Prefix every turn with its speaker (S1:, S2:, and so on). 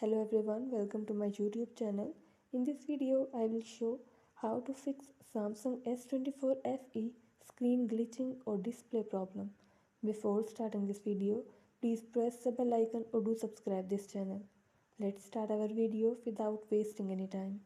S1: Hello everyone, welcome to my YouTube channel. In this video, I will show how to fix Samsung S24 FE screen glitching or display problem. Before starting this video, please press the bell icon or do subscribe this channel. Let's start our video without wasting any time.